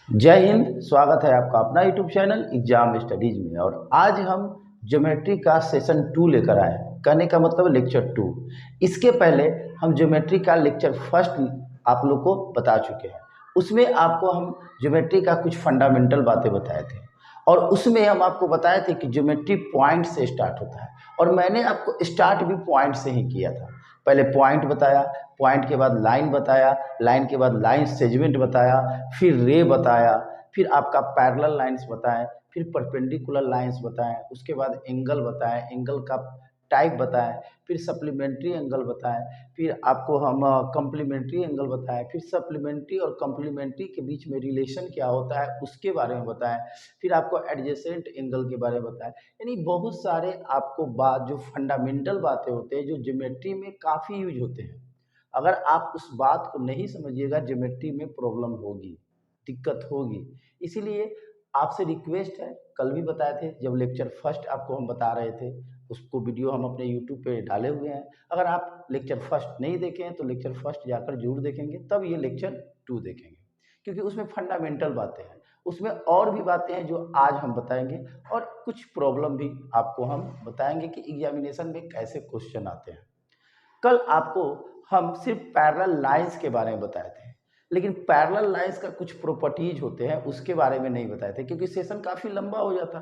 जय हिंद। स्वागत है आपका अपना यूट्यूब चैनल एग्जाम स्टडीज में। और आज हम ज्योमेट्री का सेशन 2 लेकर आए हैं। कहने का मतलब लेक्चर 2। इसके पहले हम ज्योमेट्री का लेक्चर फर्स्ट आप लोग को बता चुके हैं। उसमें आपको हम ज्योमेट्री का कुछ फंडामेंटल बातें बताए थे और उसमें हम आपको बताए थे कि ज्योमेट्री पॉइंट से स्टार्ट होता है। और मैंने आपको स्टार्ट भी पॉइंट से ही किया था। पहले पॉइंट बताया, पॉइंट के बाद लाइन बताया, लाइन के बाद लाइन सेगमेंट बताया, फिर रे बताया, फिर आपका पैरेलल लाइंस बताएं, फिर परपेंडिकुलर लाइंस बताएं, उसके बाद एंगल बताएं, एंगल का टाइप बताएं, फिर सप्लीमेंट्री एंगल बताएं, फिर आपको हम कम्प्लीमेंट्री एंगल बताएं, फिर सप्लीमेंट्री और कम्प्लीमेंट्री के बीच में रिलेशन क्या होता है उसके बारे में बताएं, फिर आपको एडजेसेंट एंगल के बारे में बताएं। यानी बहुत सारे आपको बात जो फंडामेंटल बातें होते हैं जो ज्योमेट्री में काफ़ी यूज होते हैं। अगर आप उस बात को नहीं समझिएगा ज्योमेट्री में प्रॉब्लम होगी, दिक्कत होगी। इसीलिए आपसे रिक्वेस्ट है, कल भी बताए थे जब लेक्चर फर्स्ट आपको हम बता रहे थे, उसको वीडियो हम अपने यूट्यूब पे डाले हुए हैं। अगर आप लेक्चर फर्स्ट नहीं देखे हैं तो लेक्चर फर्स्ट जाकर जरूर देखेंगे, तब ये लेक्चर 2 देखेंगे, क्योंकि उसमें फंडामेंटल बातें हैं। उसमें और भी बातें हैं जो आज हम बताएंगे और कुछ प्रॉब्लम भी आपको हम बताएंगे कि एग्जामिनेशन में कैसे क्वेश्चन आते हैं। कल आपको हम सिर्फ पैरेलल लाइंस के बारे में बताए थे, लेकिन पैरेलल लाइंस का कुछ प्रॉपर्टीज होते हैं उसके बारे में नहीं बताए थे, क्योंकि सेशन काफ़ी लंबा हो जाता।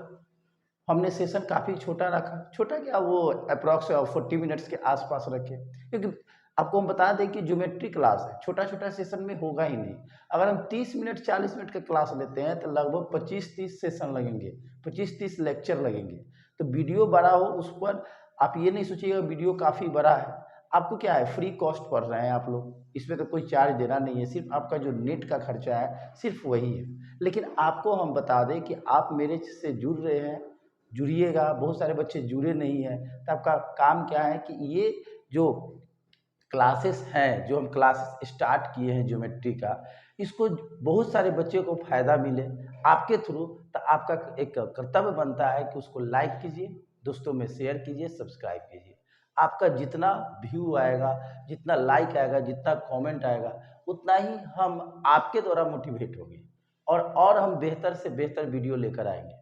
हमने सेशन काफ़ी छोटा रखा, छोटा क्या वो अप्रॉक्स 40 मिनट्स के आसपास रखे, क्योंकि आपको हम बता दें कि ज्योमेट्री क्लास है, छोटा छोटा सेशन में होगा ही नहीं। अगर हम 30 मिनट 40 मिनट का क्लास लेते हैं तो लगभग 25-30 सेशन लगेंगे, 25-30 लेक्चर लगेंगे। तो वीडियो बड़ा हो उस पर आप ये नहीं सोचिएगा वीडियो काफ़ी बड़ा है। आपको क्या है, फ्री कॉस्ट पड़ रहे हैं आप लोग, इसमें तो कोई चार्ज देना नहीं है, सिर्फ आपका जो नेट का खर्चा है सिर्फ वही है। लेकिन आपको हम बता दें कि आप मेरे से जुड़ रहे हैं, जुड़िएगा। बहुत सारे बच्चे जुड़े नहीं हैं, तो आपका काम क्या है कि ये जो क्लासेस हैं, जो हम क्लासेस स्टार्ट किए हैं ज्योमेट्री का, इसको बहुत सारे बच्चे को फ़ायदा मिले आपके थ्रू। तो आपका एक कर्तव्य बनता है कि उसको लाइक कीजिए, दोस्तों में शेयर कीजिए, सब्सक्राइब कीजिए। आपका जितना व्यू आएगा, जितना लाइक आएगा, जितना कमेंट आएगा, उतना ही हम आपके द्वारा मोटिवेट होंगे और हम बेहतर से बेहतर वीडियो लेकर आएंगे।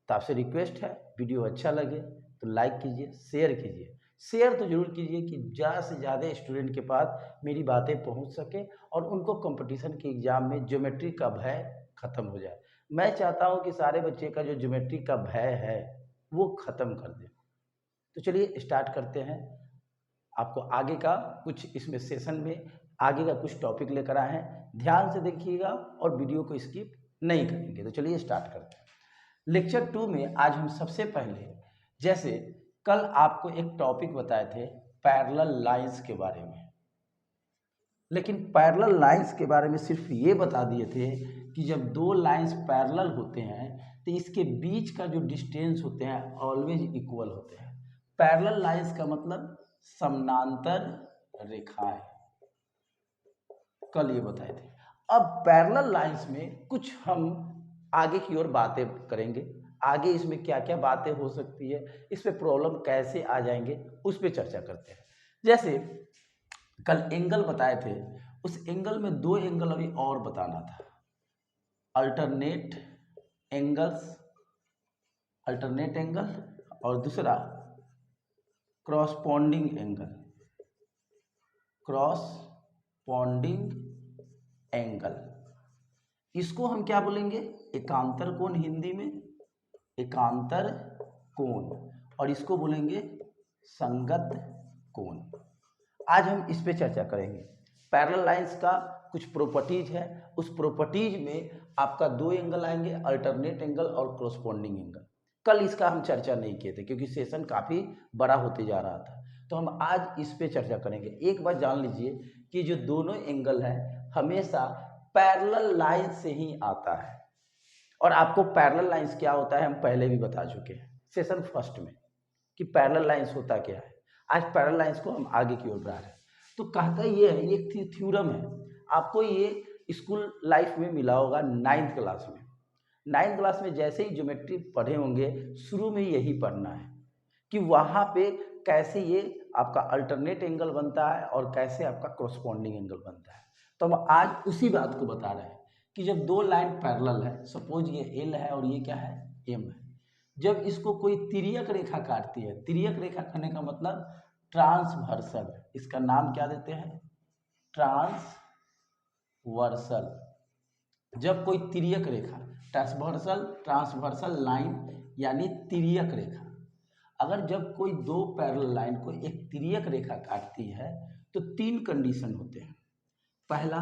तो आपसे रिक्वेस्ट है, वीडियो अच्छा लगे तो लाइक कीजिए, शेयर कीजिए। शेयर तो जरूर कीजिए कि ज़्यादा से ज़्यादा स्टूडेंट के पास मेरी बातें पहुंच सके और उनको कंपटीशन के एग्ज़ाम में ज्योमेट्री का भय ख़त्म हो जाए। मैं चाहता हूं कि सारे बच्चे का जो ज्योमेट्री का भय है वो ख़त्म कर दें। तो चलिए स्टार्ट करते हैं। आपको आगे का कुछ इसमें सेशन में आगे का कुछ टॉपिक लेकर आए हैं, ध्यान से देखिएगा और वीडियो को स्किप नहीं करेंगे। तो चलिए स्टार्ट करते हैं। लेक्चर 2 में आज हम सबसे पहले, जैसे कल आपको एक टॉपिक बताए थे पैरेलल लाइंस के बारे में, लेकिन पैरेलल लाइंस के बारे में सिर्फ ये बता दिए थे कि जब दो लाइंस पैरेलल होते हैं तो इसके बीच का जो डिस्टेंस होते हैं ऑलवेज इक्वल होते हैं। पैरेलल लाइंस का मतलब समानांतर रेखाएं, कल ये बताए थे। अब पैरेलल लाइंस में कुछ हम आगे की ओर बातें करेंगे, आगे इसमें क्या क्या बातें हो सकती है, इसमें प्रॉब्लम कैसे आ जाएंगे, उस पर चर्चा करते हैं। जैसे कल एंगल बताए थे, उस एंगल में दो एंगल अभी और बताना था, अल्टरनेट एंगल्स, अल्टरनेट एंगल, और दूसरा क्रॉसपॉन्डिंग एंगल, क्रॉसपॉन्डिंग एंगल। इसको हम क्या बोलेंगे, एकांतर कोण हिंदी में, एकांतर कोण, और इसको बोलेंगे संगत कोण। आज हम इस पे चर्चा करेंगे। पैरेलल लाइंस का कुछ प्रॉपर्टीज है, उस प्रॉपर्टीज में आपका दो एंगल आएंगे, अल्टरनेट एंगल और क्रॉसपॉन्डिंग एंगल। कल इसका हम चर्चा नहीं किए थे क्योंकि सेशन काफ़ी बड़ा होते जा रहा था, तो हम आज इस पे चर्चा करेंगे। एक बात जान लीजिए कि जो दोनों एंगल है हमेशा पैरेलल लाइन से ही आता है, और आपको पैरेलल लाइंस क्या होता है हम पहले भी बता चुके हैं सेशन फर्स्ट में कि पैरेलल लाइंस होता क्या है। आज पैरेलल लाइंस को हम आगे की ओर बढ़ा रहे हैं। तो कहता ये है, ये थ्योरम है, आपको ये स्कूल लाइफ में मिला होगा 9th क्लास में। 9th क्लास में जैसे ही ज्योमेट्री पढ़े होंगे, शुरू में यही पढ़ना है कि वहाँ पे कैसे ये आपका अल्टरनेट एंगल बनता है और कैसे आपका क्रॉसपॉन्डिंग एंगल बनता है। तो हम आज उसी बात को बता रहे हैं कि जब दो लाइन पैरेलल है, सपोज ये एल है और ये क्या है, एम है, जब इसको कोई तिर्यक रेखा काटती है, तिर्यक रेखा करने का मतलब ट्रांसवर्सल, इसका नाम क्या देते हैं, ट्रांसवर्सल। जब कोई तिर्यक रेखा, ट्रांसवर्सल लाइन यानी तिर्यक रेखा, अगर जब कोई दो पैरेलल लाइन को एक तिर्यक रेखा काटती है तो तीन कंडीशन होते हैं। पहला,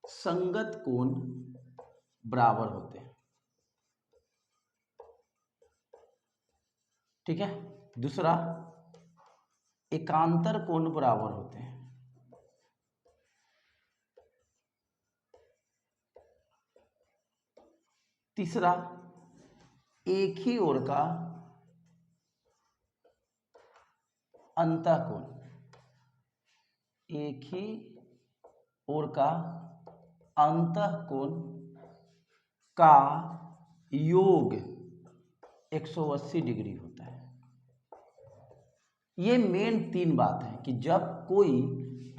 संगत कोण बराबर होते हैं, ठीक है। दूसरा, एकांतर कोण बराबर होते हैं। तीसरा, एक ही ओर का अंतःकोण, एक ही ओर का अंतःकोण का योग 180 डिग्री होता है। ये मेन तीन बात है कि जब कोई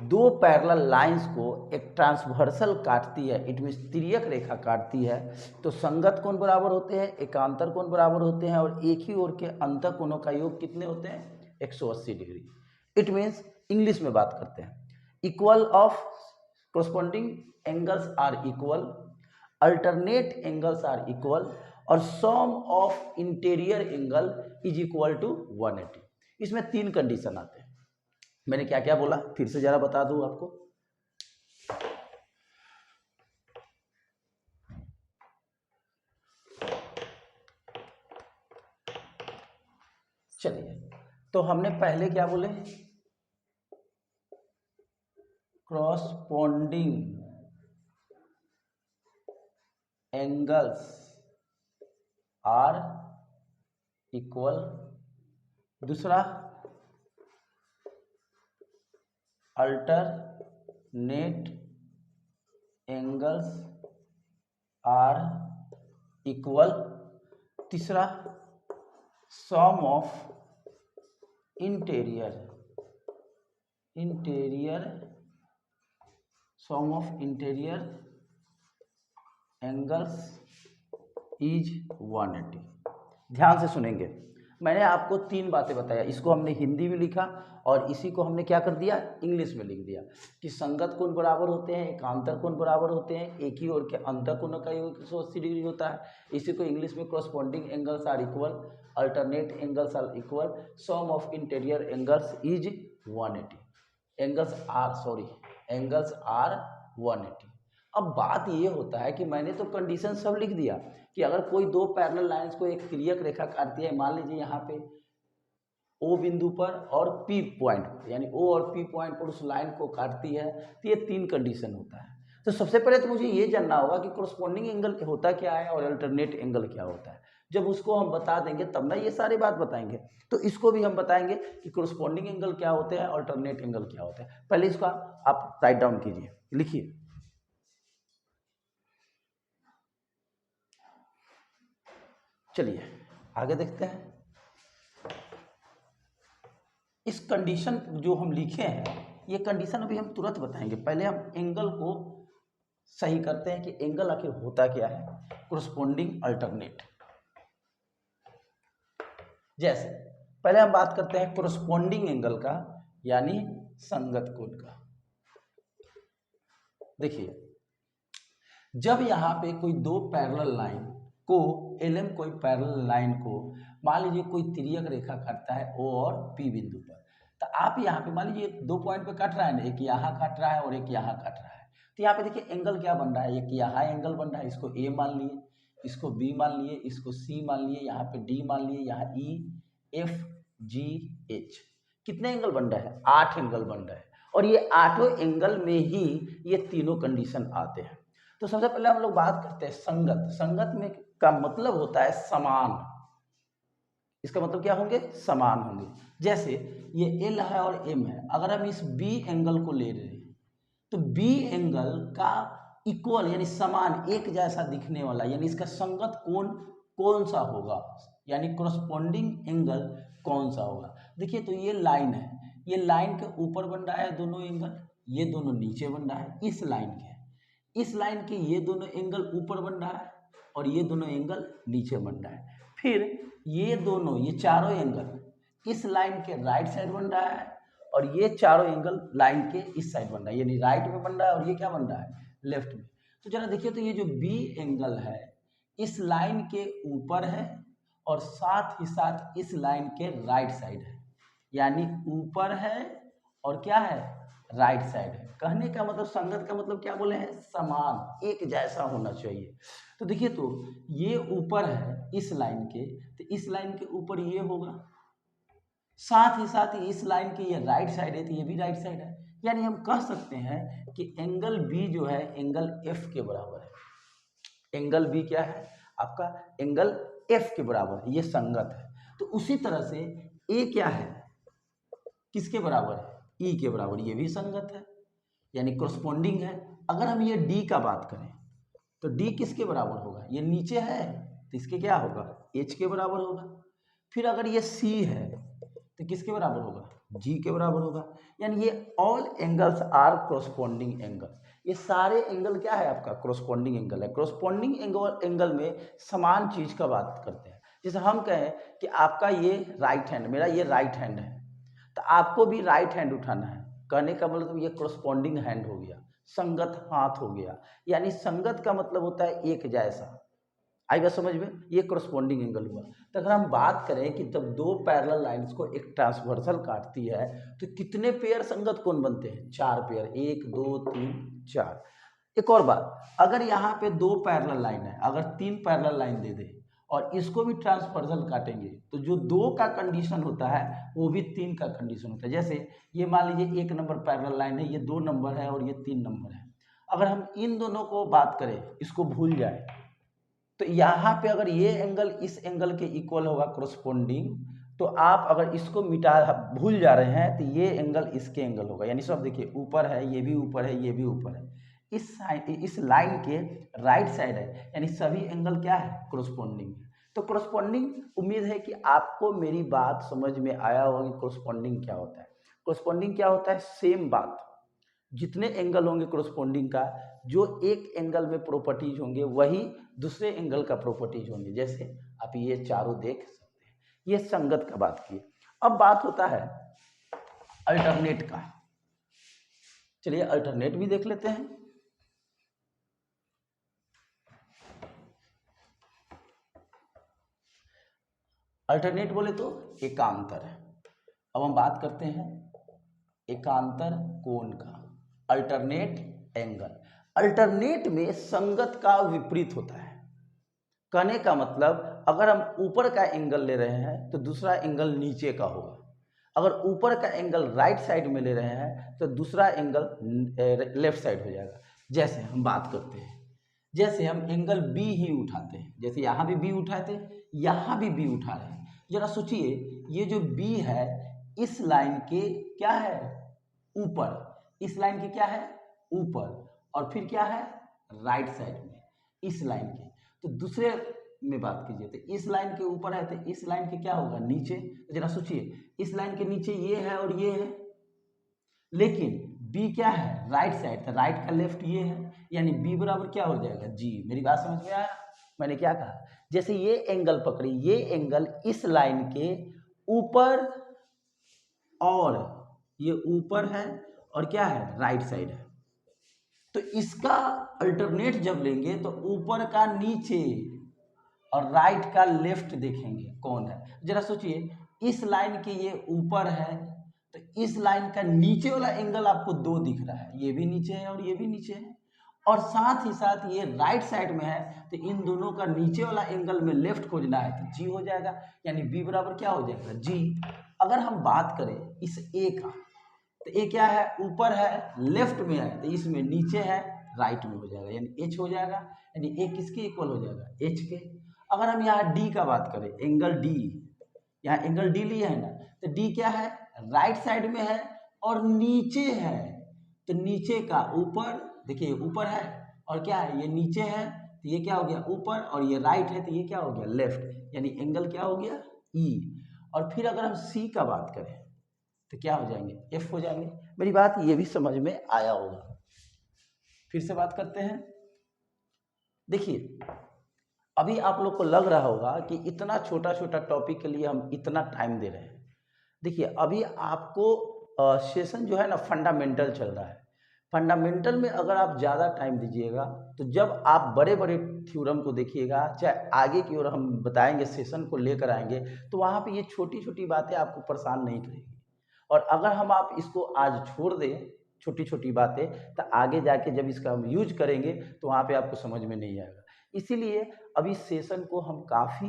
दो पैरेलल लाइंस को एक ट्रांसवर्सल काटती है, इट मीन्स तिर्यक रेखा काटती है, तो संगत कोण बराबर होते हैं, एकांतर कोण बराबर होते हैं और एक ही ओर के अंतःकोणों का योग कितने होते हैं, 180 डिग्री। इट मीन्स इंग्लिश में बात करते हैं, equal of corresponding angles are equal, alternate angles are equal और sum of interior angle is equal to 180। इसमें तीन कंडीशन आते हैं। मैंने क्या क्या बोला फिर से जरा बता दूं आपको। चलिए, तो हमने पहले क्या बोले, corresponding angles are equal। दूसरा, alternate angles are equal। तीसरा, sum of interior angles is 180। ध्यान से सुनेंगे, मैंने आपको तीन बातें बताया, इसको हमने हिंदी में लिखा और इसी को हमने क्या कर दिया, इंग्लिश में लिख दिया कि संगत कोण बराबर होते हैं, एकांतर कोण बराबर होते हैं, एक ही ओर के अंतःकोणों का योग 180 डिग्री होता है। इसी को इंग्लिश में corresponding angles are equal, alternate angles are equal, sum of interior angles is 180। Angles are 180। अब बात ये होता है कि मैंने तो कंडीशन सब लिख दिया कि अगर कोई दो पैरेलल लाइंस को एक तिर्यक रेखा काटती है, मान लीजिए यहाँ पे O बिंदु पर और P पॉइंट पर, यानी O और P पॉइंट पर उस लाइन को काटती है, तो ये तीन कंडीशन होता है। तो सबसे पहले तो मुझे ये जानना होगा कि corresponding एंगल होता क्या है और अल्टरनेट एंगल क्या होता है। जब उसको हम बता देंगे तब ना ये सारी बात बताएंगे। तो इसको भी हम बताएंगे कि corresponding एंगल क्या होते हैं, अल्टरनेट एंगल क्या होते हैं। पहले इसको आप राइट डाउन कीजिए, लिखिए। चलिए आगे देखते हैं। इस कंडीशन जो हम लिखे हैं, ये कंडीशन अभी हम तुरंत बताएंगे। पहले हम एंगल को सही करते हैं कि एंगल आखिर होता क्या है, corresponding अल्टरनेट। जैसे पहले हम बात करते हैं corresponding एंगल का, यानी संगत कोण का। देखिए, जब यहाँ पे कोई दो पैरेलल लाइन को कोई पैरेलल लाइन को मान लीजिए कोई तिर्यक रेखा काटता है O और P बिंदु पर, तो आप यहाँ पे मान लीजिए दो पॉइंट पे काट रहा है ना, एक यहाँ काट रहा है और एक यहाँ काट रहा है, तो यहाँ पे देखिए एंगल क्या बन रहा है, एक यहाँ एंगल बन रहा है, इसको A मान लिए, इसको B मान लिए, इसको C मान लिए, यहाँ पे D मान लिए, यहाँ E F G H। कितने एंगल बन रहे हैं, 8 एंगल बन रहे हैं और ये 8 एंगल में ही ये तीनों कंडीशन आते हैं। तो सबसे पहले हम लोग बात करते हैं संगत। संगत में का मतलब होता है समान। इसका मतलब क्या होंगे, समान होंगे। जैसे ये L है और M है, अगर हम इस B एंगल को ले रहे हैं तो B एंगल का इक्वल यानी समान, एक जैसा दिखने वाला, यानी इसका संगत कोण कौन सा होगा, यानी corresponding एंगल कौन सा होगा। देखिए, तो ये लाइन है, ये लाइन के ऊपर बन रहा है दोनों एंगल, ये दोनों नीचे बन रहा है इस लाइन के। इस लाइन के ये दोनों एंगल ऊपर बन रहा है और ये दोनों एंगल नीचे बन रहा है। फिर ये दोनों, ये चारों एंगल इस लाइन के राइट साइड बन रहा है और ये चारों एंगल लाइन के इस साइड बन रहा है, यानी राइट में बन रहा है और ये क्या बन रहा है, लेफ्ट में। तो जरा देखिए, तो ये जो बी एंगल है इस लाइन के ऊपर है और साथ ही साथ इस लाइन के राइट साइड है, यानी ऊपर है और क्या है, राइट साइड है। कहने का मतलब, संगत का मतलब क्या बोले हैं, समान, एक जैसा होना चाहिए। तो देखिए, तो ये ऊपर है इस लाइन के, तो इस लाइन के ऊपर ये होगा, साथ ही साथ इस लाइन के ये राइट साइड है तो ये भी राइट साइड है। यानी हम कह सकते हैं कि एंगल बी जो है एंगल एफ के बराबर है। एंगल बी क्या है आपका, एंगल एफ के बराबर है, ये संगत है। तो उसी तरह से ए क्या है, किसके बराबर है, ई के बराबर, ये भी संगत है, यानी कोरस्पोंडिंग है। अगर हम ये डी का बात करें तो डी किसके बराबर होगा, ये नीचे है तो इसके क्या होगा, एच के बराबर होगा। फिर अगर ये सी है तो किसके बराबर होगा, जी के बराबर होगा। यानी ये all angles are corresponding angle, ये सारे एंगल क्या है आपका, कोरस्पोंडिंग एंगल है। कोरस्पोंडिंग एंगल में समान चीज का बात करते हैं। जैसे हम कहें कि आपका ये राइट हैंड, मेरा ये राइट हैंड है, तो आपको भी राइट हैंड उठाना है। कहने का मतलब ये कोरस्पोंडिंग हैंड हो गया, संगत हाथ हो गया। यानी संगत का मतलब होता है एक जैसा। आई बात समझ में, ये कोरस्पोंडिंग एंगल हुआ। तो अगर हम बात करें कि जब दो पैरेलल लाइंस को एक ट्रांसवर्सल काटती है तो कितने पेयर संगत कोण बनते हैं, 4 पेयर, 1 2 3 4। एक और बात, अगर यहाँ पे 2 पैरेलल लाइन है, अगर 3 पैरेलल लाइन दे दे और इसको भी ट्रांसवर्सल काटेंगे तो जो 2 का कंडीशन होता है वो भी 3 का कंडीशन होता है। जैसे ये मान लीजिए 1 नंबर पैरेलल लाइन है, ये 2 नंबर है और ये 3 नंबर है। अगर हम इन दोनों को बात करें, इसको भूल जाए, तो यहाँ पे अगर ये एंगल इस एंगल के इक्वल होगा कोरस्पोंडिंग, तो आप अगर इसको मिटा भूल जा रहे हैं तो ये एंगल इसके एंगल होगा। यानी सब देखिए, ऊपर है, ये भी ऊपर है, ये भी ऊपर है, इस लाइन के राइट साइड है, यानी सभी एंगल क्या है, कोरस्पोंडिंग है। तो कोरस्पोंडिंग, उम्मीद है कि आपको मेरी बात समझ में आया होगा कि कोरस्पोंडिंग क्या होता है। कोरस्पोंडिंग क्या होता है, सेम बात, जितने एंगल होंगे कोरस्पोंडिंग का, जो एक एंगल में प्रॉपर्टीज होंगे वही दूसरे एंगल का प्रॉपर्टीज होंगे। जैसे आप ये चारों देख सकते हैं, ये संगत का बात की। अब बात होता है अल्टरनेट का। चलिए अल्टरनेट भी देख लेते हैं। अल्टरनेट बोले तो एकांतर है। अब हम बात करते हैं एकांतर कोण का, अल्टरनेट एंगल। अल्टरनेट में संगत का विपरीत होता है। कहने का मतलब, अगर हम ऊपर का एंगल ले रहे हैं तो दूसरा एंगल नीचे का होगा। अगर ऊपर का एंगल राइट साइड में ले रहे हैं तो दूसरा एंगल लेफ्ट साइड हो जाएगा। जैसे हम बात करते हैं, जैसे हम एंगल बी ही उठाते हैं, जैसे यहाँ भी बी उठाए थे, यहाँ भी बी उठा रहे हैं। जरा सोचिए, ये जो बी है इस लाइन के क्या है, ऊपर, इस लाइन के क्या है, ऊपर, और फिर क्या है, राइट साइड में इस लाइन के। तो दूसरे में बात कीजिए तो इस लाइन के ऊपर है तो इस लाइन के क्या होगा, नीचे। जरा सोचिए, इस लाइन के नीचे ये है और ये है, लेकिन बी क्या है, राइट साइड, तो राइट का लेफ्ट ये है, यानी बी बराबर क्या हो जाएगा, जी। मेरी बात समझ में आया, मैंने क्या कहा। जैसे ये एंगल पकड़ी, ये एंगल इस लाइन के ऊपर और ये ऊपर है और क्या है, राइट साइड है। तो इसका अल्टरनेट जब लेंगे तो ऊपर का नीचे और राइट का लेफ्ट देखेंगे कौन है। जरा सोचिए, इस लाइन के ये ऊपर है तो इस लाइन का नीचे वाला एंगल आपको 2 दिख रहा है, ये भी नीचे है और ये भी नीचे है, और साथ ही साथ ये राइट साइड में है, तो इन दोनों का नीचे वाला एंगल में लेफ्ट खोजना है तो जी हो जाएगा, यानी बी बराबर क्या हो जाएगा, जी। अगर हम बात करें इस ए का, तो ए क्या है, ऊपर है, लेफ्ट में है, तो इसमें नीचे है, राइट में हो जाएगा, यानी एच हो जाएगा। यानी ए किसके इक्वल हो जाएगा, एच के। अगर हम यहाँ डी का बात करें, एंगल डी, यहाँ एंगल डी लिया है ना, तो डी क्या है, राइट साइड में है और नीचे है, तो नीचे का ऊपर, देखिए ऊपर है और क्या है, ये नीचे है, तो ये क्या हो गया, ऊपर, और ये राइट है तो ये क्या हो गया, लेफ्ट, यानी एंगल क्या हो गया, ई। और फिर अगर हम सी का बात करें तो क्या हो जाएंगे, एफ हो जाएंगे। मेरी बात ये भी समझ में आया होगा। फिर से बात करते हैं। देखिए, अभी आप लोग को लग रहा होगा कि इतना छोटा छोटा टॉपिक के लिए हम इतना टाइम दे रहे हैं। देखिए, अभी आपको सेशन जो है ना फंडामेंटल चल रहा है। फंडामेंटल में अगर आप ज़्यादा टाइम दीजिएगा तो जब आप बड़े बड़े थ्योरम को देखिएगा, चाहे आगे की ओर हम बताएंगे, सेशन को लेकर आएंगे, तो वहाँ पे ये छोटी छोटी बातें आपको परेशान नहीं करेंगी। और अगर हम आप इसको आज छोड़ दें छोटी छोटी बातें, तो आगे जाके जब इसका हम यूज करेंगे तो वहाँ पे आपको समझ में नहीं आएगा। इसीलिए अभी सेशन को हम काफ़ी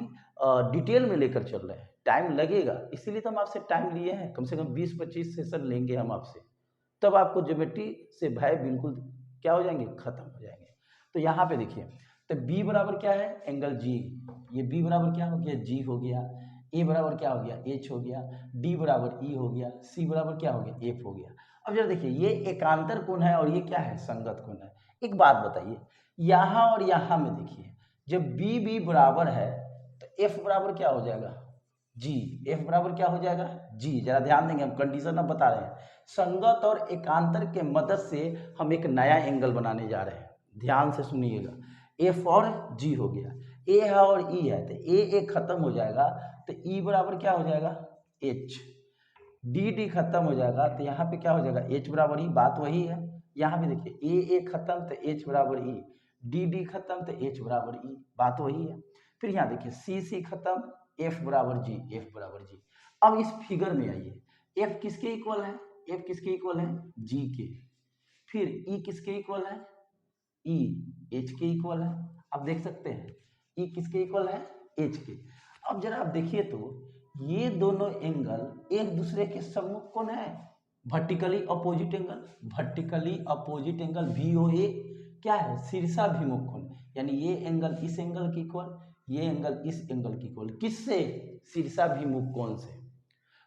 डिटेल में लेकर चल रहे हैं। टाइम लगेगा, इसीलिए तो हम आपसे टाइम लिए हैं, कम से कम 20-25 सेशन लेंगे हम आपसे, तब आपको ज्योमेट्री से भय बिल्कुल क्या हो जाएंगे, खत्म हो जाएंगे। तो यहाँ पे देखिए, तो बी बराबर क्या है, एंगल जी। ये बी बराबर क्या हो गया, जी हो गया। ए बराबर क्या हो गया, एच हो गया। डी बराबर ई हो गया। सी बराबर क्या हो गया, एफ हो गया। अब जरा देखिए, ये एकांतर कोण है और ये क्या है, संगत कोण है। एक बात बताइए, यहाँ और यहाँ में देखिए, जब बी बी बराबर है तो एफ बराबर क्या हो जाएगा, जी। एफ बराबर क्या हो जाएगा, जी। जरा ध्यान देंगे, हम कंडीशन अब बता रहे हैं। संगत और एकांतर के मदद से हम एक नया एंगल बनाने जा रहे हैं, ध्यान से सुनिएगा। एफ और जी हो गया, ए है और ई है, तो ए खत्म हो जाएगा, तो ई बराबर क्या हो जाएगा, एच। डी डी खत्म हो जाएगा, तो यहाँ पे क्या हो जाएगा, एच बराबर ई। बात वही है। यहाँ पे देखिए, ए खत्म तो एच बराबर ई, डी डी खत्म तो एच बराबर ई, बात वही है। फिर यहाँ देखिए, सी खत्म, एफ बराबर जी, एफ बराबर जी। अब इस फिगर में आइए, एफ किसके इक्वल है, एफ किसके इक्वल है, जी के। फिर ई किसके इक्वल है, ई एच के इक्वल है। आप देख सकते हैं, ई किसके इक्वल है, एच के। अब जरा आप देखिए तो ये दोनों एंगल एक दूसरे के सम्मुख कोण है, vertically opposite angle. Vertically opposite angle VOA क्या है, शीर्षाभिमुख कोण। यानी ये एंगल इस एंगल की इक्वल, ये एंगल इस एंगल की इक्वल। किससे, शीर्षाभिमुख कोण से।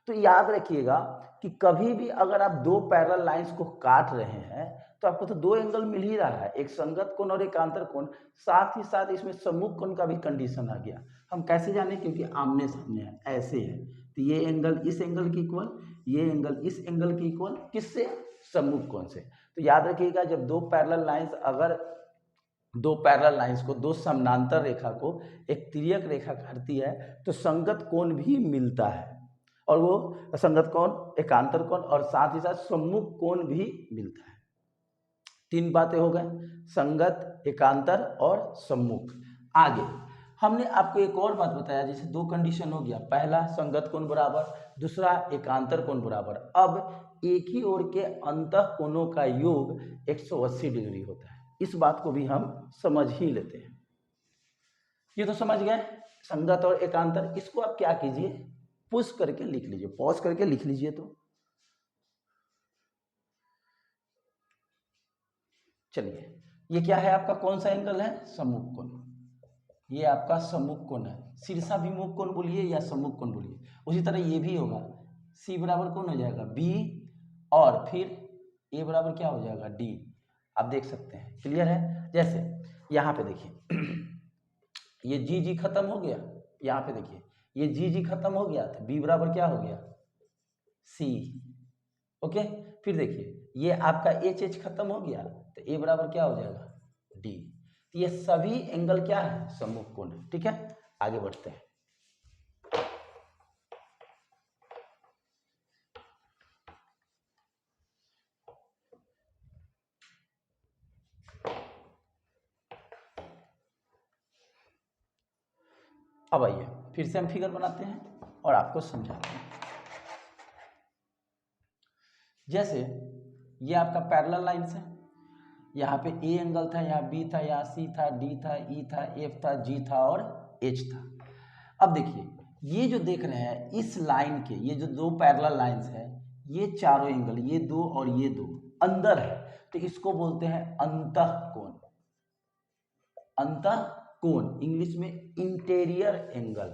तो याद रखिएगा कि कभी भी अगर आप दो पैरेलल लाइंस को काट रहे हैं तो आपको तो दो एंगल मिल ही रहा है, एक संगत कोण और एक आंतर कोण। साथ ही साथ इसमें सम्मुख कोण का भी कंडीशन आ गया। हम कैसे जाने, क्योंकि आमने सामने है, ऐसे है, तो ये एंगल इस एंगल की इक्वल, ये एंगल इस एंगल की इक्वल। किससे, सम्मुख कोण से। तो याद रखिएगा, जब दो पैरेलल लाइंस, अगर दो पैरेलल लाइंस को, दो समानांतर रेखा को एक तिर्यक रेखा काटती है तो संगत कोण भी मिलता है, और वो संगत कोण, एकांतर कोण और साथ ही साथ सम्मुख कोण भी मिलता है। तीन बातें हो गए, संगत, एकांतर और सम्मुख। आगे हमने आपको एक और बात बताया, जैसे दो कंडीशन हो गया, पहला संगत कोण बराबर, दूसरा एकांतर कोण बराबर। अब एक ही ओर के अंतः कोणों का योग 180 डिग्री होता है। इस बात को भी हम समझ ही लेते हैं। ये तो समझ गए संगत और एकांतर। इसको आप क्या कीजिए, पुश करके लिख लीजिए, पॉज करके लिख लीजिए। तो चलिए, ये क्या है आपका, कौन सा एंगल है, सम्मुख कोण। ये आपका सम्मुख कोण है, शीर्षाभिमुख कोण बोलिए या सम्मुख कोण बोलिए। उसी तरह ये भी होगा, सी बराबर कौन हो जाएगा, बी, और फिर ए बराबर क्या हो जाएगा, डी। आप देख सकते हैं, क्लियर है। जैसे यहाँ पे देखिए, ये जी खत्म हो गया, यहाँ पे देखिए ये जी खत्म हो गया, तो बी बराबर क्या हो गया, सी। ओके, फिर देखिए ये आपका एच खत्म हो गया, तो ए बराबर क्या हो जाएगा, डी। तो ये सभी एंगल क्या है, सम्मुख कोण है। ठीक है, आगे बढ़ते हैं। अब आइए फिर से हम फिगर बनाते हैं और आपको समझाते हैं। जैसे ये आपका पैरेलल लाइंस है, यहाँ पे ए एंगल था, यहाँ बी था, यहाँ सी था, डी था, ई था, एफ था, जी था और एच था। अब देखिए ये जो देख रहे हैं इस लाइन के, ये जो दो पैरेलल लाइंस है, ये चारों एंगल, ये दो और ये दो अंदर है, तो इसको बोलते हैं अंतः कोण। अंतः कोण इंग्लिश में इंटीरियर एंगल,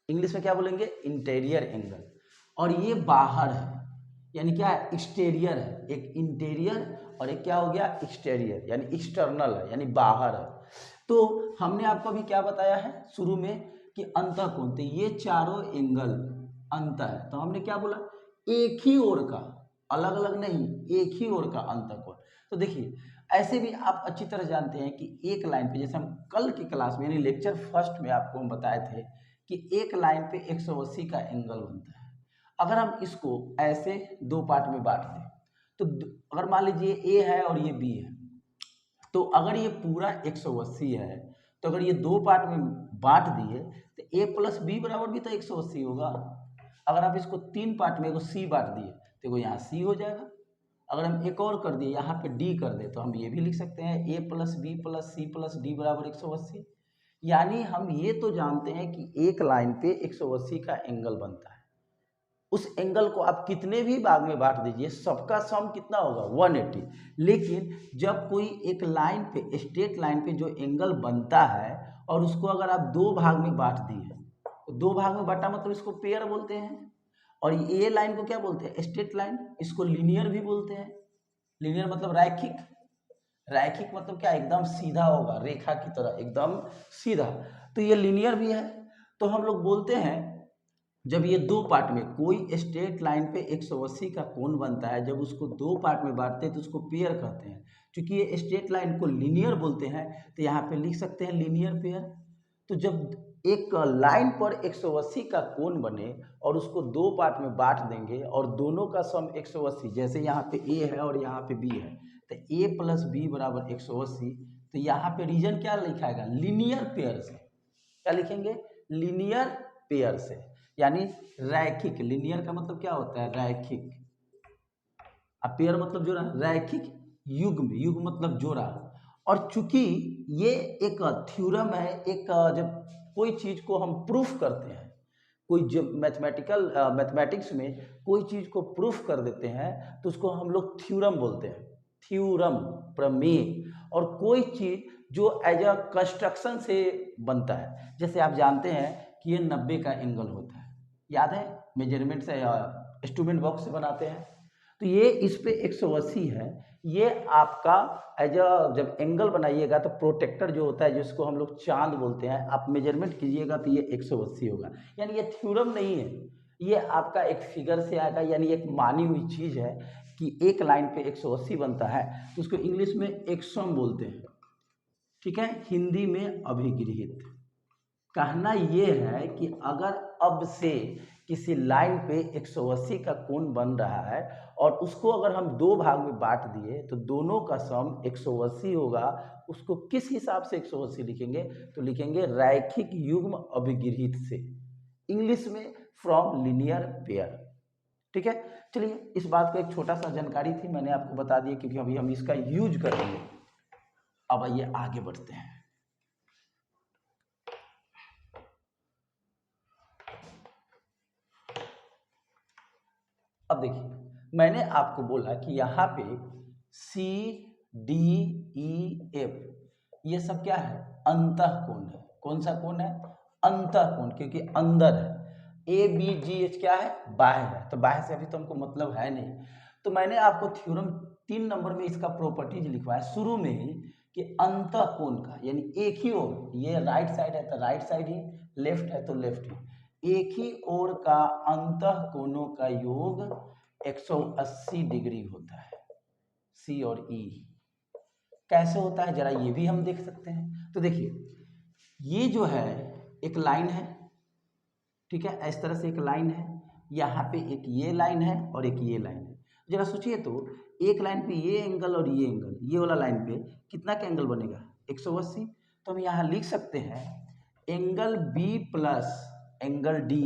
इंग्लिश में क्या बोलेंगे, इंटीरियर एंगल। और ये बाहर है, यानी क्या है, एक्सटीरियर है। एक इंटीरियर और एक क्या हो गया, एक्सटीरियर, यानी एक्सटर्नल है, यानी बाहर है। तो हमने आपको अभी क्या बताया है शुरू में कि अंतः कोण, तो ये चारों एंगल अंतः है, तो हमने क्या बोला, एक ही ओर का, अलग अलग नहीं, एक ही ओर का अंतः कोण। तो देखिए ऐसे भी आप अच्छी तरह जानते हैं कि एक लाइन पे, जैसे हम कल की क्लास में यानी लेक्चर फर्स्ट में आपको हम बताए थे कि एक लाइन पे 180 का एंगल बनता है। अगर हम इसको ऐसे दो पार्ट में बांट दें तो अगर मान लीजिए ए है और ये बी है, तो अगर ये पूरा 180 है तो अगर ये दो पार्ट में बांट दिए तो ए प्लस बी बराबर भी तो 180 होगा। अगर आप इसको तीन पार्ट में एगो सी बांट दिए तो एगो यहाँ सी हो जाएगा। अगर हम एक और कर दिए यहाँ पे डी कर दे तो हम ये भी लिख सकते हैं A plus B plus C plus D बराबर 180। यानी हम ये तो जानते हैं कि एक लाइन पे 180 का एंगल बनता है। उस एंगल को आप कितने भी भाग में बांट दीजिए सबका सम कितना होगा 180। लेकिन जब कोई एक लाइन पे स्ट्रेट लाइन पे जो एंगल बनता है और उसको अगर आप दो भाग में बांट दिए तो दो भाग में बांटा मतलब इसको पेयर बोलते हैं। और ये लाइन को क्या बोलते हैं स्ट्रेट लाइन, इसको लीनियर भी बोलते हैं। लीनियर मतलब रैखिक, रैखिक मतलब क्या एकदम सीधा होगा रेखा की तरह एकदम सीधा, तो ये लीनियर भी है। तो हम लोग बोलते हैं जब ये दो पार्ट में कोई स्ट्रेट लाइन पे 180 का कोण बनता है, जब उसको दो पार्ट में बांटते हैं तो उसको पेयर कहते हैं। क्योंकि ये स्ट्रेट लाइन को लीनियर बोलते हैं तो यहाँ पे लिख सकते हैं लीनियर पेयर। तो जब एक लाइन पर 180 का कोण बने और उसको दो पार्ट में बांट देंगे और दोनों का सम 180, जैसे यहाँ पे ए है और यहाँ पे बी है तो ए प्लस बी बराबर 180, तो यहाँ पे रीजन क्या लिखाएगा लीनियर पेयर से। क्या लिखेंगे लीनियर पेयर से, यानी रैखिक। लीनियर का मतलब क्या होता है रैखिक, अब पेयर मतलब जोड़ा, रैखिक युग्म, युग्म मतलब जोड़ा। और चूंकि ये एक थ्योरम है, एक जब कोई चीज को हम प्रूफ करते हैं, कोई जब मैथमेटिक्स में कोई चीज को प्रूफ कर देते हैं तो उसको हम लोग थ्योरम बोलते हैं, थ्योरम प्रमेय। और कोई चीज जो एज अ कंस्ट्रक्शन से बनता है, जैसे आप जानते हैं कि ये 90 का एंगल होता है, याद है मेजरमेंट से इंस्ट्रूमेंट बॉक्स से बनाते हैं। तो ये इस पे 180 है, ये आपका एज अ जब एंगल बनाइएगा तो प्रोटेक्टर जो होता है जिसको हम लोग चांद बोलते हैं, आप मेजरमेंट कीजिएगा तो ये 180 होगा। यानी ये थ्योरम नहीं है, ये आपका एक फिगर से आएगा, यानी एक मानी हुई चीज है कि एक लाइन पे 180 बनता है तो उसको इंग्लिश में एक्सम बोलते हैं, ठीक है, हिंदी में अभिगृहित। कहना ये है कि अगर अब से किसी लाइन पे 180 का कोण बन रहा है और उसको अगर हम दो भाग में बांट दिए तो दोनों का सम 180 होगा। उसको किस हिसाब से 180 लिखेंगे तो लिखेंगे रैखिक युग्म अभिगृहित से, इंग्लिश में फ्रॉम लीनियर पेयर। ठीक है, चलिए इस बात का एक छोटा सा जानकारी थी मैंने आपको बता दिया क्योंकि अभी हम इसका यूज करेंगे। अब आइए आगे बढ़ते हैं। अब देखिए मैंने आपको बोला कि यहाँ पे सी डी ई एफ ये सब क्या है अंतःकोण है। कौन सा कोण है अंतःकोण, क्योंकि अंदर है। ए बी जी एच क्या है बाह्य है, तो बाह्य से अभी तो हमको मतलब है नहीं। तो मैंने आपको थ्योरम 3 नंबर में इसका प्रॉपर्टीज लिखवाया शुरू में ही कि अंतःकोण का यानी एक ही ओर, ये राइट साइड है तो राइट साइड ही, लेफ्ट है तो लेफ्ट ही, एक ही ओर का अंतःकोणों का योग 180 डिग्री होता है। सी और ई कैसे होता है जरा ये भी हम देख सकते हैं। तो देखिए ये जो है एक लाइन है, ठीक है, इस तरह से एक लाइन है, यहाँ पे एक ये लाइन है और एक ये लाइन है। जरा सोचिए तो एक लाइन पे ये एंगल और ये एंगल, ये वाला लाइन पे कितना का एंगल बनेगा 180। तो हम यहाँ लिख सकते हैं angle B plus angle D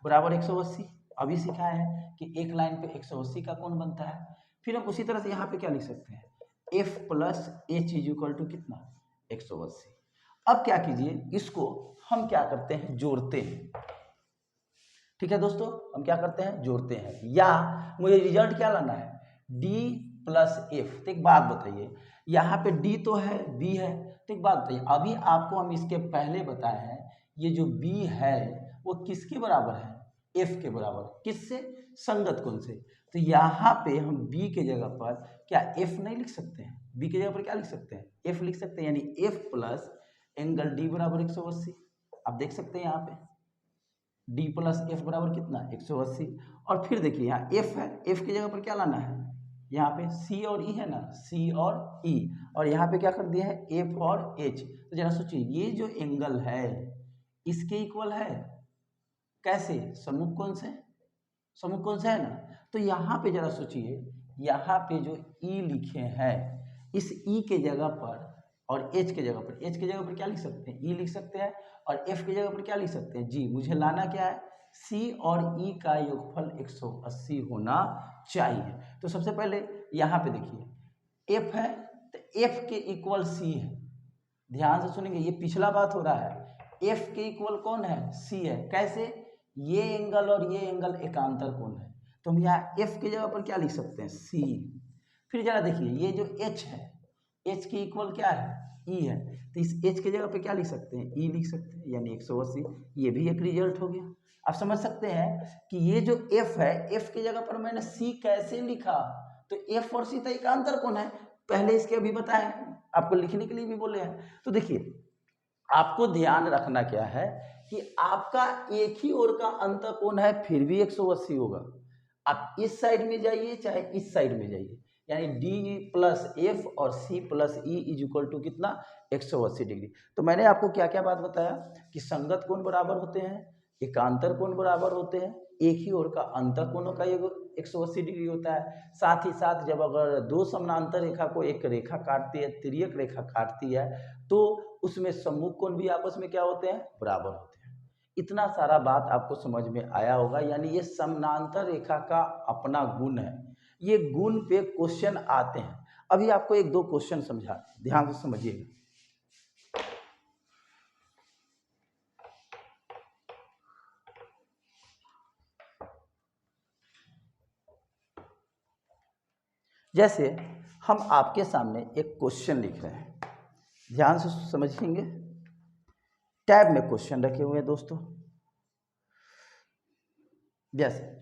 बराबर 180। अभी सिखाया है कि एक लाइन पे 180 का कोण बनता है। फिर हम उसी तरह से यहाँ पे क्या लिख सकते हैं F plus H is equal to कितना 180। अब क्या कीजिए इसको हम क्या करते हैं जोड़ते हैं। ठीक है दोस्तों, हम क्या करते हैं जोड़ते हैं, या मुझे रिजल्ट क्या लाना है d प्लस एफ। तो एक बात बताइए यहाँ पे d तो है b है, तो एक बात बताइए अभी आपको हम इसके पहले बताए हैं ये जो b है वो किसके बराबर है f के बराबर, किससे संगत कोण से। तो यहाँ पे हम b के जगह पर क्या f नहीं लिख सकते हैं, b की जगह पर क्या लिख सकते हैं f लिख सकते हैं, यानी f प्लस एंगल d बराबर 180। आप देख सकते हैं यहाँ पे d प्लस एफ बराबर कितना 180। और फिर देखिए यहाँ f है, f की जगह पर क्या लाना है यहाँ पे सी और ई है ना, सी और ई, और यहाँ पे क्या कर दिया है एफ और एच। तो जरा सोचिए ये जो एंगल है इसके इक्वल है, कैसे, सम्मुख कोण से, सम्मुख कोण से है ना। तो यहाँ पे जरा सोचिए, यहाँ पे जो ई लिखे हैं इस ई के जगह पर और एच के जगह पर, एच के जगह पर क्या लिख सकते हैं, ई लिख सकते हैं, और एफ की जगह पर क्या लिख सकते हैं, जी। मुझे लाना क्या है, सी और ई का योगफल 180 होना चाहिए। तो सबसे पहले यहाँ पे देखिए एफ है तो एफ के इक्वल सी है, ध्यान से सुनेंगे, ये पिछला बात हो रहा है, एफ के इक्वल कौन है, सी है। कैसे, ये एंगल और ये एंगल एकांतर कोण है, तो हम यहाँ एफ की जगह पर क्या लिख सकते हैं, सी। फिर जरा देखिए ये जो एच है, एच के इक्वल क्या है, ई है, तो इस एच के जगह पे क्या लिख सकते हैं, ई लिख सकते हैं, यानी 180। ये भी एक रिजल्ट हो गया। आप समझ सकते हैं कि ये जो एफ है, एफ की जगह पर मैंने सी कैसे लिखा, तो एफ और सी तो एकांतर कोण है, पहले इसके अभी बताए, आपको लिखने के लिए भी बोले हैं। तो देखिए आपको ध्यान रखना क्या है कि आपका एक ही ओर का अंत कोण है, फिर भी 180 होगा। आप इस साइड में जाइए चाहे इस साइड में जाइए, यानी डी प्लस एफ और C plus E is equal to कितना, 180 डिग्री। तो मैंने आपको क्या क्या बात बताया कि संगत कोण बराबर होते हैं, एकांतर कोण बराबर होते हैं, एक ही ओर का अंत कोणों का योग 180 डिग्री होता है। साथ ही साथ जब अगर दो समानांतर रेखा को एक रेखा काटती है, तिर्यक रेखा काटती है, तो उसमें सम्मुख कोण भी आपस में क्या होते हैं, बराबर होते हैं। इतना सारा बात आपको समझ में आया होगा, यानी ये समानांतर रेखा का अपना गुण है, ये गुण पे क्वेश्चन आते हैं। अभी आपको एक दो क्वेश्चन समझा, ध्यान से समझिएगा। जैसे हम आपके सामने एक क्वेश्चन लिख रहे हैं, ध्यान से समझेंगे। टैब में क्वेश्चन रखे हुए हैं दोस्तों, जैसे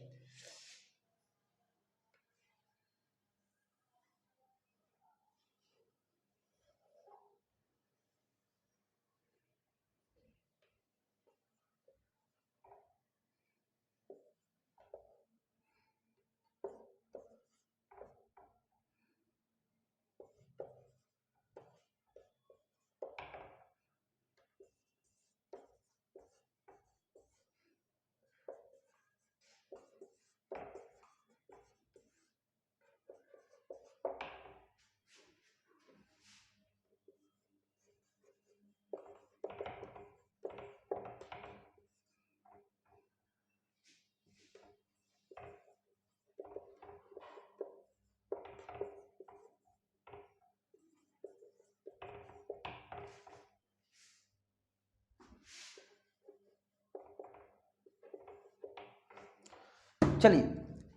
चलिए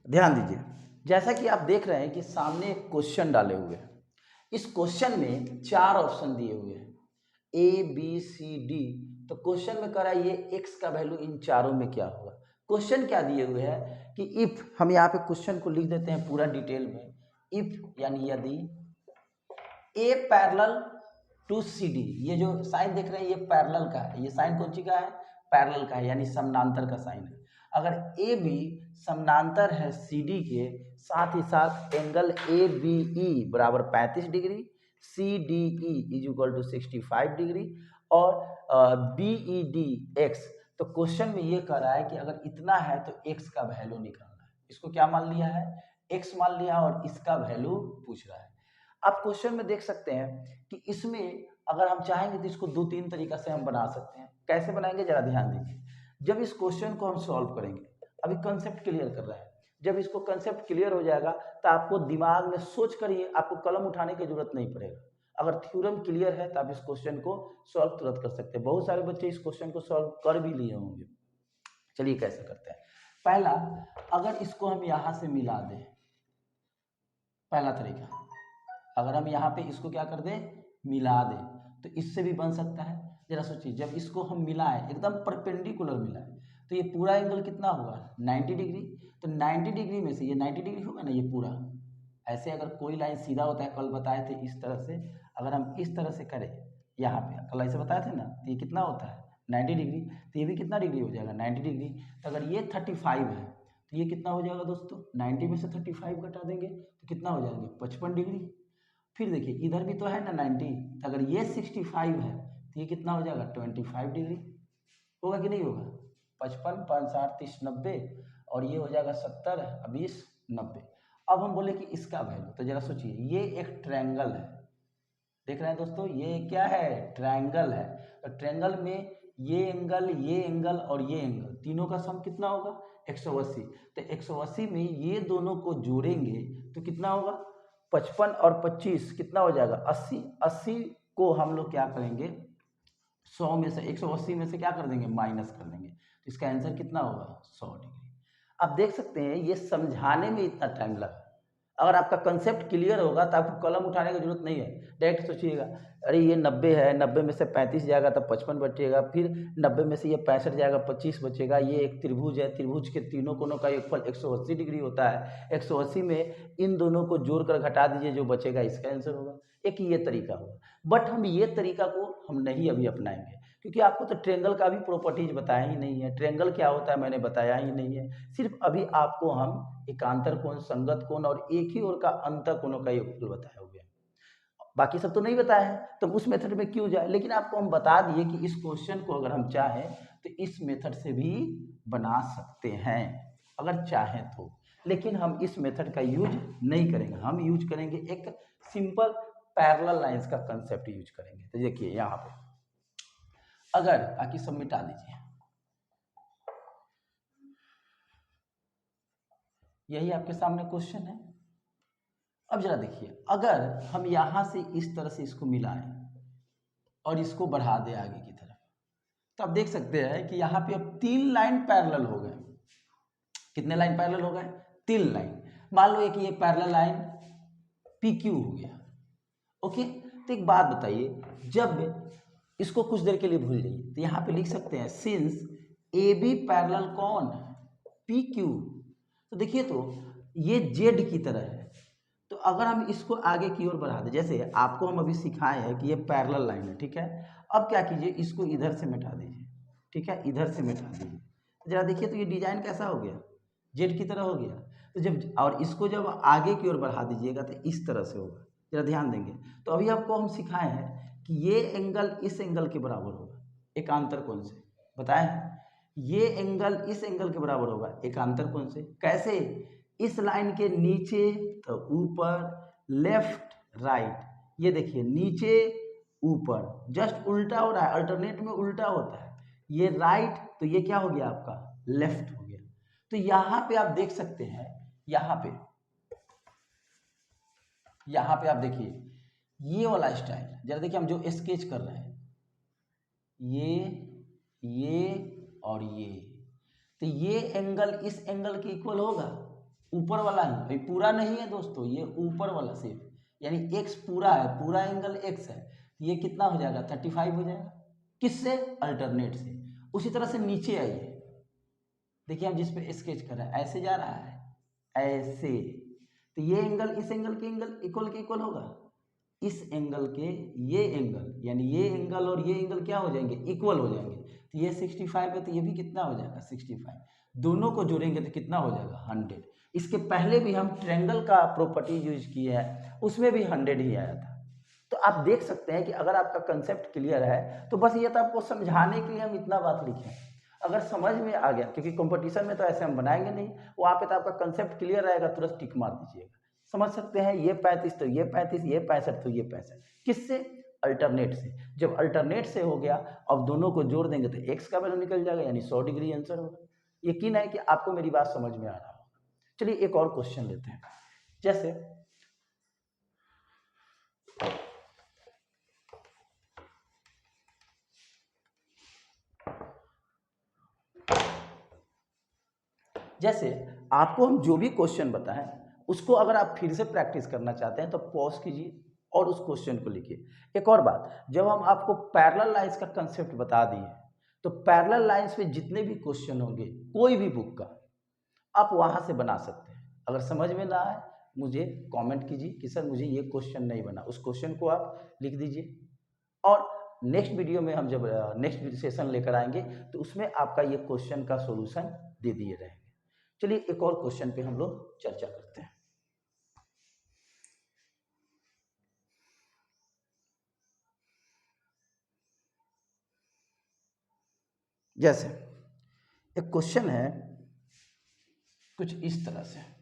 ध्यान दीजिए, जैसा कि आप देख रहे हैं कि सामने एक क्वेश्चन डाले हुए हैं। इस क्वेश्चन में 4 ऑप्शन दिए हुए हैं, ए बी सी डी। तो क्वेश्चन में करा ये एक्स का वैल्यू इन चारों में क्या होगा। क्वेश्चन क्या दिए हुए हैं कि इफ, हम यहाँ पे क्वेश्चन को लिख देते हैं पूरा डिटेल में, इफ यानी यदि ए पैरेलल टू सी डी, ये जो साइन देख रहे हैं ये पैरेलल का है, ये साइन कौन सी का है, पैरेलल का है, यानी समानांतर का साइन है। अगर ए बी समानांतर है सी डी के, साथ ही साथ एंगल ए बी ई बराबर 35 degree, C D E is equal to 65 degree, और बी ई डी एक्स। तो क्वेश्चन में ये कह रहा है कि अगर इतना है तो एक्स का वैल्यू निकालना है। इसको क्या मान लिया है, एक्स मान लिया, और इसका वैल्यू पूछ रहा है। आप क्वेश्चन में देख सकते हैं कि इसमें अगर हम चाहेंगे तो इसको 2-3 तरीका से हम बना सकते हैं। कैसे बनाएंगे जरा ध्यान दीजिए। जब इस क्वेश्चन को हम सॉल्व करेंगे, अभी कंसेप्ट क्लियर कर रहा है, जब इसको कंसेप्ट क्लियर हो जाएगा तो आपको दिमाग में सोच कर ही, आपको कलम उठाने की जरूरत नहीं पड़ेगा। अगर थ्योरम क्लियर है तो आप इस क्वेश्चन को सॉल्व तुरंत कर सकते हैं। बहुत सारे बच्चे इस क्वेश्चन को सॉल्व कर भी लिए होंगे। चलिए कैसे करते हैं। पहला, अगर इसको हम यहाँ से मिला दें, पहला तरीका, अगर हम यहाँ पे इसको क्या कर दें, मिला दें, तो इससे भी बन सकता है। जरा सोचिए, जब इसको हम मिलाएं, एकदम परपेंडिकुलर मिलाएं, तो ये पूरा एंगल कितना होगा, 90 डिग्री। तो 90 डिग्री में से ये 90 डिग्री होगा ना, ये पूरा। ऐसे अगर कोई लाइन सीधा होता है, कल बताए थे इस तरह से, अगर हम इस तरह से करें, यहाँ पे कल ऐसे बताए थे ना, तो ये कितना होता है 90 डिग्री, तो ये भी कितना डिग्री हो जाएगा 90 डिग्री। तो अगर ये 35 है तो ये कितना हो जाएगा दोस्तों, 90 में से 35 घटा देंगे तो कितना हो जाएंगे 55 डिग्री। फिर देखिए इधर भी तो है ना 90, तो अगर ये 65 है तो ये कितना हो जाएगा 25 डिग्री। होगा कि नहीं होगा? 55 5 8 30 90 और ये हो जाएगा 70 20 90। अब हम बोले कि इसका वैल्यू, तो जरा सोचिए ये एक ट्रायंगल है, देख रहे हैं दोस्तों, ये क्या है ट्रायंगल है। तो ट्रायंगल में ये एंगल और ये एंगल तीनों का सम कितना होगा 180। तो 180 में ये दोनों को जोड़ेंगे तो कितना होगा 55 और 25 कितना हो जाएगा 80। 80 को हम लोग क्या करेंगे 100 में से 180 में से क्या कर देंगे माइनस कर देंगे, तो इसका आंसर कितना होगा 100 डिग्री। आप देख सकते हैं ये समझाने में इतना टाइम लगा। अगर आपका कंसेप्ट क्लियर होगा तो आपको कलम उठाने की जरूरत नहीं है, डायरेक्ट सोचिएगा अरे ये 90 है, 90 में से 35 जाएगा तो 55 बचेगा, फिर 90 में से ये 65 जाएगा 25 बचेगा। ये एक त्रिभुज है, त्रिभुज के तीनों कोनों का योगफल 180 डिग्री होता है। 180 में इन दोनों को जोड़कर घटा दीजिए, जो बचेगा इसका आंसर होगा। एक ये तरीका होगा, बट हम ये तरीका को हम नहीं अभी अपनाएंगे, क्योंकि आपको तो ट्रायंगल का भी प्रॉपर्टीज बताया ही नहीं है, ट्रायंगल क्या होता है मैंने बताया ही नहीं है। सिर्फ अभी आपको हम एकांतर कोण, संगत कोण और एक ही ओर का अंतर कोणों का योगफल बताया हुआ है, बाकी सब तो नहीं बताया है, तो उस मेथड में क्यों जाए। लेकिन आपको हम बता दिए कि इस क्वेश्चन को अगर हम चाहें तो इस मेथड से भी बना सकते हैं अगर चाहें तो, लेकिन हम इस मेथड का यूज नहीं करेंगे। हम यूज करेंगे एक सिंपल पैरेलल लाइंस का कंसेप्ट यूज करेंगे। तो देखिए यहाँ पे अगर बाकी सब मिटा दीजिए, यही आपके सामने क्वेश्चन है। अब जरा देखिए अगर हम यहां से इस तरह से इसको मिलाएं और इसको बढ़ा दें आगे की तरफ, तो आप देख सकते हैं कि यहाँ पे अब 3 लाइन पैरेलल हो गए। कितने लाइन पैरेलल हो गए 3 लाइन। मान लो कि ये पैरेलल लाइन PQ हो गया, ओके। तो एक बात बताइए, जब इसको कुछ देर के लिए भूल जाइए तो यहाँ पे लिख सकते हैं सिंस AB पैरेलल कौन PQ। तो देखिए तो ये Z की तरह है, तो अगर हम इसको आगे की ओर बढ़ा दें, जैसे आपको हम अभी सिखाए हैं कि ये पैरेलल लाइन है, ठीक है। अब क्या कीजिए इसको इधर से मिटा दीजिए, ठीक है, इधर से मिटा दीजिए। जरा देखिए तो ये डिजाइन कैसा हो गया जेड की तरह हो गया। तो जब और इसको जब आगे की ओर बढ़ा दीजिएगा तो इस तरह से होगा, जरा ध्यान देंगे। तो अभी आपको हम सिखाए हैं कि ये एंगल इस एंगल के बराबर होगा एकांतर कोण से, बताएं ये एंगल इस एंगल के बराबर होगा एकांतर कोण से। कैसे? इस लाइन के नीचे तो ऊपर, लेफ्ट राइट, ये देखिए नीचे ऊपर, जस्ट उल्टा हो रहा है, अल्टरनेट में उल्टा होता है। ये राइट तो ये क्या हो गया आपका लेफ्ट हो गया। तो यहाँ पे आप देख सकते हैं, यहाँ पे आप देखिए ये वाला स्टाइल, जरा देखिए हम जो स्केच कर रहे हैं ये और ये, तो ये एंगल इस एंगल के इक्वल होगा, ऊपर वाला ही, भाई पूरा नहीं है दोस्तों, ये ऊपर वाला सिर्फ, यानी x पूरा है, पूरा एंगल x है, ये कितना हो जाएगा 35 हो जाएगा। किससे? अल्टरनेट से। उसी तरह से नीचे आइए, देखिए हम जिस पे स्केच कर रहे हैं ऐसे जा रहा है ऐसे, तो ये एंगल इस एंगल के एंगल इक्वल होगा, इस एंगल के ये एंगल, यानी ये एंगल और ये एंगल क्या हो जाएंगे इक्वल हो जाएंगे। तो ये 65 है तो ये भी कितना हो जाएगा 65, दोनों को जोड़ेंगे तो कितना हो जाएगा 100। इसके पहले भी हम ट्रायंगल का प्रॉपर्टी यूज किए हैं, उसमें भी 100 ही आया था। तो आप देख सकते हैं कि अगर आपका कंसेप्ट क्लियर है तो बस ये तो आपको समझाने के लिए हम इतना बात लिखे हैं। अगर समझ में आ गया, क्योंकि कंपटीशन में तो ऐसे हम बनाएंगे नहीं, वहाँ पे तो आपका कंसेप्ट क्लियर रहेगा, तुरंत टिक मार दीजिएगा। समझ सकते हैं ये 35 तो ये 35, ये 65 तो ये 65, किससे? अल्टरनेट से। जब अल्टरनेट से हो गया, अब दोनों को जोड़ देंगे तो x का वैल्यू निकल जाएगा, यानी 100 डिग्री आंसर होगा। यकीन है कि आपको मेरी बात समझ में आ रहा होगा। चलिए एक और क्वेश्चन लेते हैं। जैसे आपको हम जो भी क्वेश्चन बताएं उसको अगर आप फिर से प्रैक्टिस करना चाहते हैं तो पॉज कीजिए और उस क्वेश्चन को लिखिए। एक और बात, जब हम आपको पैरेलल लाइंस का कंसेप्ट बता दिए तो पैरेलल लाइंस में जितने भी क्वेश्चन होंगे कोई भी बुक का, आप वहां से बना सकते हैं। अगर समझ में ना आए मुझे कमेंट कीजिए कि सर मुझे ये क्वेश्चन नहीं बना, उस क्वेश्चन को आप लिख दीजिए, और नेक्स्ट वीडियो में हम जब नेक्स्ट सेशन लेकर आएंगे तो उसमें आपका ये क्वेश्चन का सॉल्यूशन दे दिए रहेंगे। चलिए एक और क्वेश्चन पे हम लोग चर्चा करते हैं। जैसे एक क्वेश्चन है कुछ इस तरह से,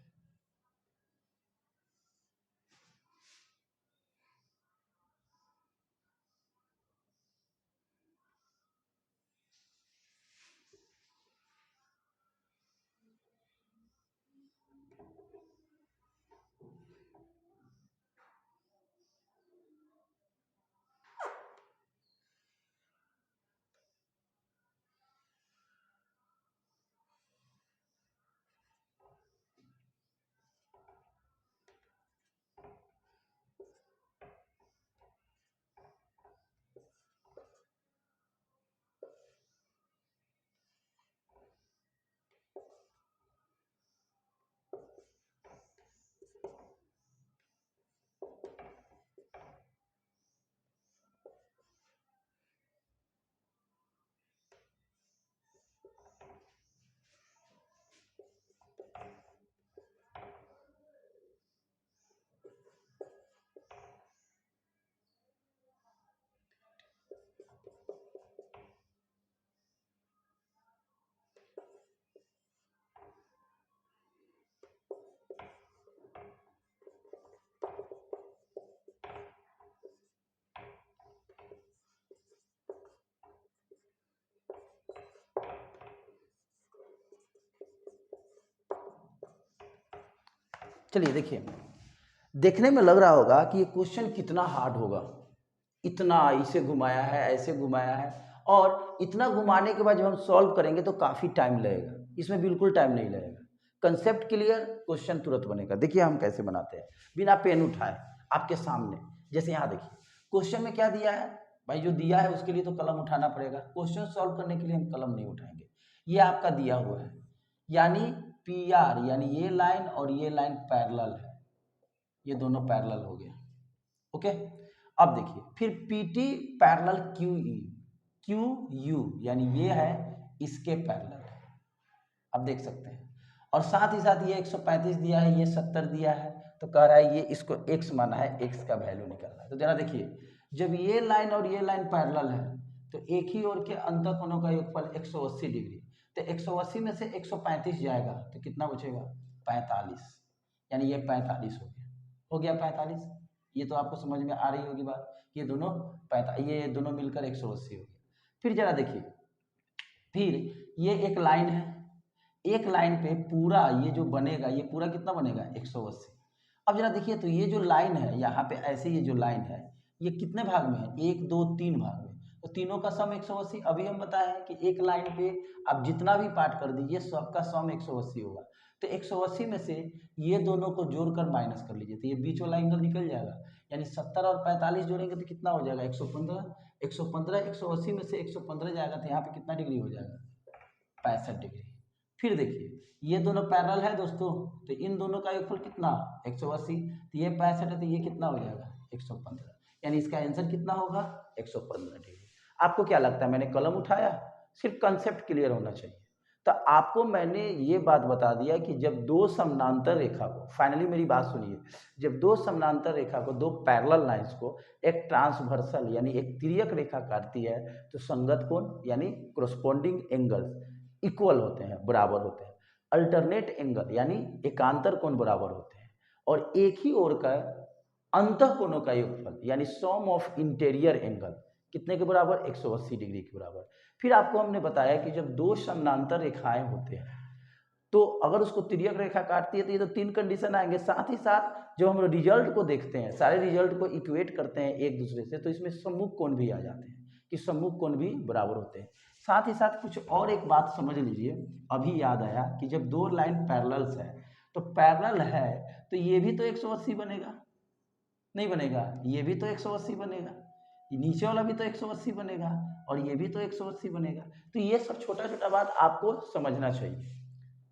चलिए देखिए, देखने में लग रहा होगा कि ये क्वेश्चन कितना हार्ड होगा, इतना इसे घुमाया है, ऐसे घुमाया है, और इतना घुमाने के बाद जब हम सॉल्व करेंगे तो काफ़ी टाइम लगेगा। इसमें बिल्कुल टाइम नहीं लगेगा, कंसेप्ट क्लियर, क्वेश्चन तुरंत बनेगा। देखिए हम कैसे बनाते हैं, बिना पेन उठाए आपके सामने। जैसे यहाँ देखिए क्वेश्चन में क्या दिया है भाई, जो दिया है उसके लिए तो कलम उठाना पड़ेगा, क्वेश्चन सॉल्व करने के लिए हम कलम नहीं उठाएंगे। ये आपका दिया हुआ है, यानी पी आर, यानी ये लाइन और ये लाइन पैरेलल है, ये दोनों पैरेलल हो गया। ओके, अब देखिए फिर P T parallel Q E, Q U यानी ये है इसके पैरेलल है, अब देख सकते हैं। और साथ ही साथ ये 135 दिया है, ये 70 दिया है, तो कह रहा है ये इसको x माना है, x का वैल्यू निकालना है। तो जरा देखिए, जब ये लाइन और ये लाइन पैरेलल है तो एक ही ओर के अंतः कोणों का योगफल 180 डिग्री, तो 180 में से 135 जाएगा तो कितना बचेगा 45, यानी ये 45 हो गया 45। ये तो आपको समझ में आ रही होगी बात, ये दोनों 45, ये दोनों मिलकर 180 हो गया। फिर जरा देखिए, फिर ये एक लाइन है, एक लाइन पे पूरा ये जो बनेगा, ये पूरा कितना बनेगा 180। अब जरा देखिए, तो ये जो लाइन है यहाँ पे ऐसे, ये जो लाइन है ये कितने भाग में है, 1 2 3 भाग में, तो तीनों का सम 180। अभी हम बताए हैं कि एक लाइन पे आप जितना भी पार्ट कर दीजिए सबका सम 180 होगा, तो 180 में से ये दोनों को जोड़कर माइनस कर लीजिए, तो ये बीच वाला एंगल निकल जाएगा, यानी 70 और 45 जोड़ेंगे तो कितना हो जाएगा 115, 115 180 में से 115 जाएगा तो यहाँ पे कितना डिग्री हो जाएगा 65 डिग्री। फिर देखिए ये दोनों पैरेलल है दोस्तों, तो इन दोनों का योगफल कितना 180, तो ये 65 है तो ये कितना हो जाएगा 115, यानी इसका आंसर कितना होगा 115 डिग्री। आपको क्या लगता है, मैंने कलम उठाया, सिर्फ कंसेप्ट क्लियर होना चाहिए। तो आपको मैंने ये बात बता दिया कि जब दो समानांतर रेखा को, फाइनली मेरी बात सुनिए, जब दो समानांतर रेखा को, दो पैरेलल लाइंस को एक ट्रांसवर्सल यानी एक तिर्यक रेखा काटती है तो संगत कोण यानी कोरस्पोंडिंग एंगल्स इक्वल होते हैं, बराबर होते हैं। अल्टरनेट एंगल यानी एकांतर कोण बराबर होते हैं, और एक ही ओर का अंतः कोणों का योगफल यानी सम ऑफ इंटीरियर एंगल कितने के बराबर 180 डिग्री के बराबर। फिर आपको हमने बताया कि जब दो समानांतर रेखाएं होते हैं तो अगर उसको तिर्यक रेखा काटती है तो ये तो तीन कंडीशन आएंगे, साथ ही साथ जब हम रिजल्ट को देखते हैं, सारे रिजल्ट को इक्वेट करते हैं एक दूसरे से, तो इसमें सम्मुख कोण भी आ जाते हैं कि सम्मुख कोण भी बराबर होते हैं। साथ ही साथ कुछ और एक बात समझ लीजिए, अभी याद आया कि जब दो लाइन पैरेलल्स है तो पैरेलल है तो ये भी तो 180 बनेगा, नहीं बनेगा, ये भी तो 180 बनेगा, नीचे वाला भी तो 180 बनेगा, और ये भी तो 180 बनेगा। तो ये सब छोटा छोटा बात आपको समझना चाहिए।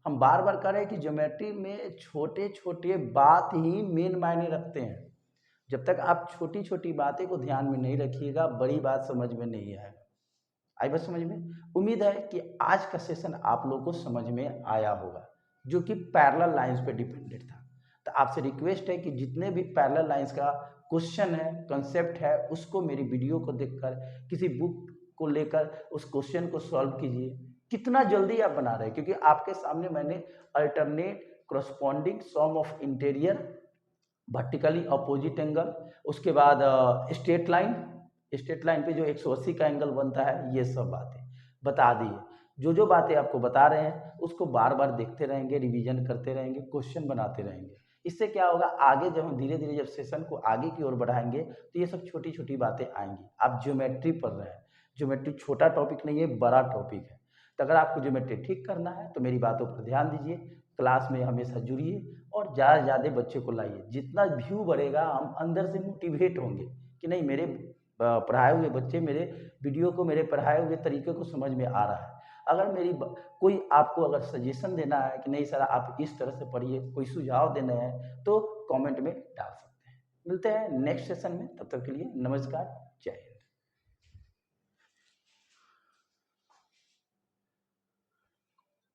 हम बार बार कह रहे हैं कि ज्योमेट्री में छोटे छोटे बात ही मेन मायने रखते हैं। जब तक आप छोटी छोटी बातें को ध्यान में नहीं रखिएगा बड़ी बात समझ में नहीं आएगा। आई बात समझ में? उम्मीद है कि आज का सेशन आप लोगों को समझ में आया होगा, जो कि पैरेलल लाइंस पे डिपेंडेड था। तो आपसे रिक्वेस्ट है कि जितने भी पैरेलल लाइंस का क्वेश्चन है, कंसेप्ट है, उसको मेरी वीडियो को देखकर, किसी बुक को लेकर उस क्वेश्चन को सॉल्व कीजिए। कितना जल्दी आप बना रहे हैं, क्योंकि आपके सामने मैंने alternate corresponding sum of interior vertically opposite angle, उसके बाद स्ट्रेट लाइन पे जो 180 का एंगल बनता है, ये सब बातें बता दी है। जो बातें आपको बता रहे हैं उसको बार बार देखते रहेंगे, रिवीजन करते रहेंगे, क्वेश्चन बनाते रहेंगे। इससे क्या होगा, आगे जब हम धीरे धीरे जब सेशन को आगे की ओर बढ़ाएंगे तो ये सब छोटी छोटी बातें आएंगी। आप ज्योमेट्री पढ़ रहे हैं, ज्योमेट्री छोटा टॉपिक नहीं है, बड़ा टॉपिक है। तो अगर आपको ज्योमेट्री ठीक करना है तो मेरी बातों पर ध्यान दीजिए, क्लास में हमेशा जुड़िए और ज़्यादा से ज़्यादा बच्चे को लाइए। जितना व्यू बढ़ेगा हम अंदर से मोटिवेट होंगे कि नहीं, मेरे पढ़ाए हुए बच्चे मेरे वीडियो को, मेरे पढ़ाए हुए तरीके को समझ में आ रहा है। अगर कोई आपको अगर सजेशन देना है कि नहीं सर आप इस तरह से पढ़िए, कोई सुझाव देना है तो कमेंट में डाल सकते हैं। मिलते हैं नेक्स्ट सेशन में, तब तक के लिए नमस्कार, जय हिंद।